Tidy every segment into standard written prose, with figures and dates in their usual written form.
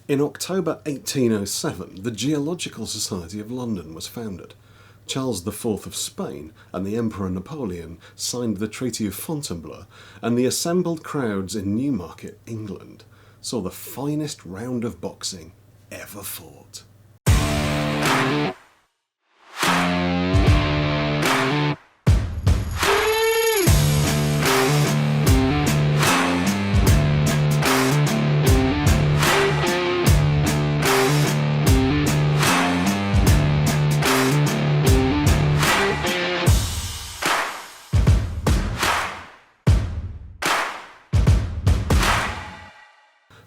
In October 1807, the Geological Society of London was founded. Charles IV of Spain and the Emperor Napoleon signed the Treaty of Fontainebleau, and the assembled crowds in Newmarket, England, saw the finest round of boxing ever fought.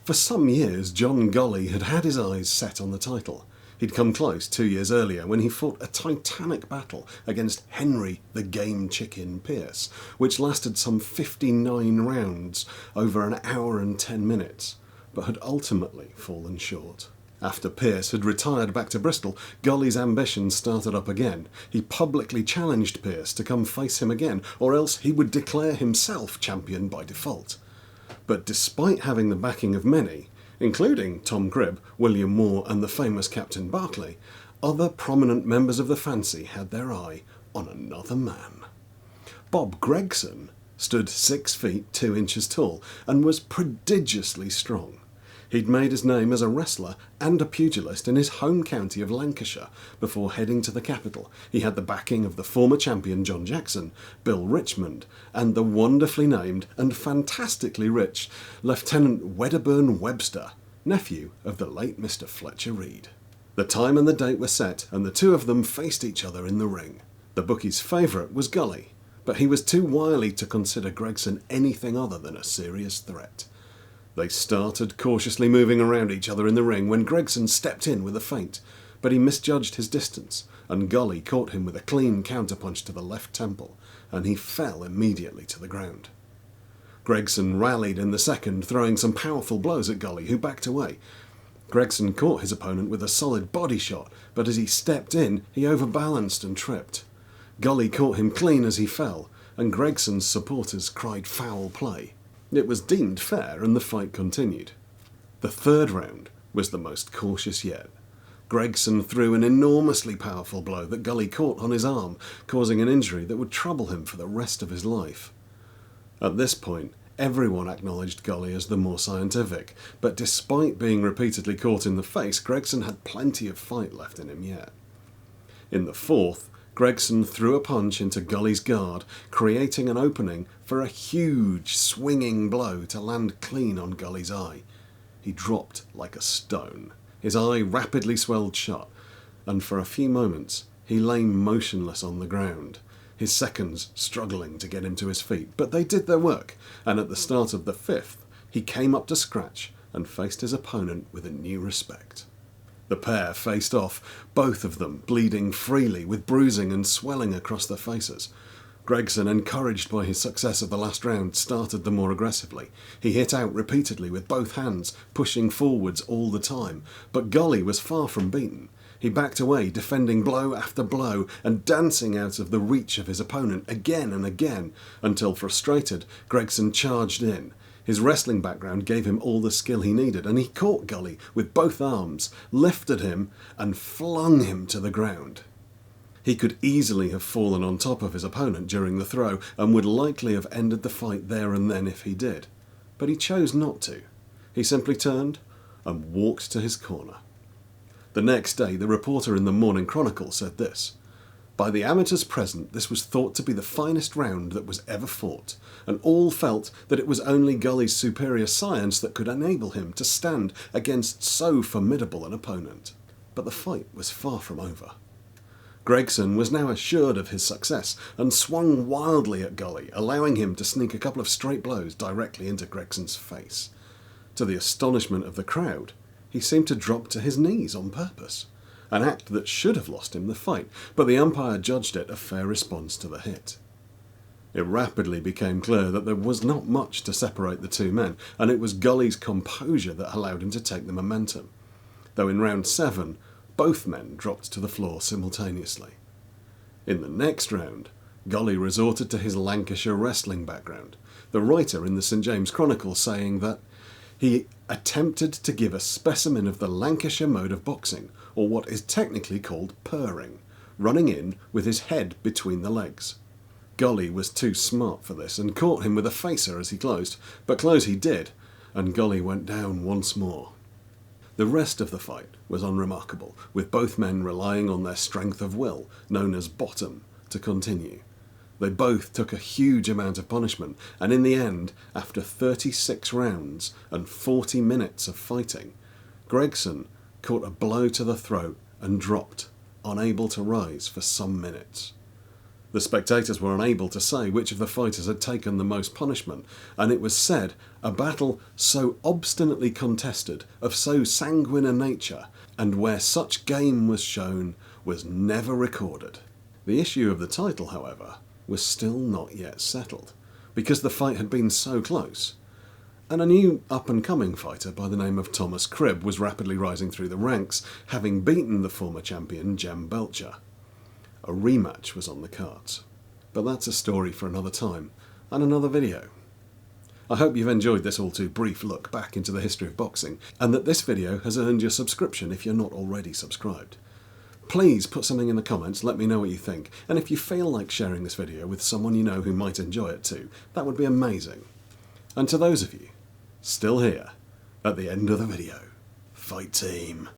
For some years, John Golly had had his eyes set on the title. He'd come close 2 years earlier when he fought a titanic battle against Henry the Game Chicken Pearce, which lasted some 59 rounds over an hour and 10 minutes, but had ultimately fallen short. After Pearce had retired back to Bristol, Golly's ambitions started up again. He publicly challenged Pearce to come face him again, or else he would declare himself champion by default. But despite having the backing of many, including Tom Cribb, William Moore and the famous Captain Barclay, other prominent members of the fancy had their eye on another man. Bob Gregson stood 6 feet 2 inches tall and was prodigiously strong. He'd made his name as a wrestler and a pugilist in his home county of Lancashire before heading to the capital. He had the backing of the former champion John Jackson, Bill Richmond, and the wonderfully named and fantastically rich Lieutenant Wedderburn Webster, nephew of the late Mr. Fletcher Reed. The time and the date were set, and the two of them faced each other in the ring. The bookies' favourite was Golly, but he was too wily to consider Gregson anything other than a serious threat. They started cautiously moving around each other in the ring when Gregson stepped in with a feint, but he misjudged his distance, and Golly caught him with a clean counterpunch to the left temple, and he fell immediately to the ground. Gregson rallied in the second, throwing some powerful blows at Golly, who backed away. Gregson caught his opponent with a solid body shot, but as he stepped in, he overbalanced and tripped. Golly caught him clean as he fell, and Gregson's supporters cried foul play. It was deemed fair, and the fight continued. The third round was the most cautious yet. Gregson threw an enormously powerful blow that Golly caught on his arm, causing an injury that would trouble him for the rest of his life. At this point, everyone acknowledged Golly as the more scientific, but despite being repeatedly caught in the face, Gregson had plenty of fight left in him yet. In the fourth, Gregson threw a punch into Golly's guard, creating an opening for a huge swinging blow to land clean on Golly's eye. He dropped like a stone. His eye rapidly swelled shut, and for a few moments he lay motionless on the ground, his seconds struggling to get him to his feet. But they did their work, and at the start of the fifth, he came up to scratch and faced his opponent with a new respect. The pair faced off, both of them bleeding freely with bruising and swelling across their faces. Gregson, encouraged by his success of the last round, started them more aggressively. He hit out repeatedly with both hands, pushing forwards all the time, but Golly was far from beaten. He backed away, defending blow after blow and dancing out of the reach of his opponent again and again, until, frustrated, Gregson charged in. His wrestling background gave him all the skill he needed, and he caught Golly with both arms, lifted him, and flung him to the ground. He could easily have fallen on top of his opponent during the throw, and would likely have ended the fight there and then if he did. But he chose not to. He simply turned and walked to his corner. The next day, the reporter in the Morning Chronicle said this: "By the amateurs present, this was thought to be the finest round that was ever fought, and all felt that it was only Golly's superior science that could enable him to stand against so formidable an opponent." But the fight was far from over. Gregson was now assured of his success and swung wildly at Golly, allowing him to sneak a couple of straight blows directly into Gregson's face. To the astonishment of the crowd, he seemed to drop to his knees on purpose, an act that should have lost him the fight, but the umpire judged it a fair response to the hit. It rapidly became clear that there was not much to separate the two men, and it was Golly's composure that allowed him to take the momentum, though in round 7, both men dropped to the floor simultaneously. In the next round, Golly resorted to his Lancashire wrestling background, the writer in the St James Chronicle saying that He attempted to give a specimen of the Lancashire mode of boxing, or what is technically called purring, running in with his head between the legs. Golly was too smart for this and caught him with a facer as he closed, but close he did, and Golly went down once more. The rest of the fight was unremarkable, with both men relying on their strength of will, known as bottom, to continue. They both took a huge amount of punishment, and in the end, after 36 rounds and 40 minutes of fighting, Gregson caught a blow to the throat and dropped, unable to rise for some minutes. The spectators were unable to say which of the fighters had taken the most punishment, and it was said a battle so obstinately contested, of so sanguine a nature, and where such game was shown, was never recorded. The issue of the title, however, was still not yet settled, because the fight had been so close, and a new up-and-coming fighter by the name of Thomas Cribb was rapidly rising through the ranks, having beaten the former champion Jem Belcher. A rematch was on the cards, but that's a story for another time and another video. I hope you've enjoyed this all too brief look back into the history of boxing, and that this video has earned your subscription if you're not already subscribed. Please put something in the comments, let me know what you think, and if you feel like sharing this video with someone you know who might enjoy it too, that would be amazing. And to those of you still here at the end of the video, fight team!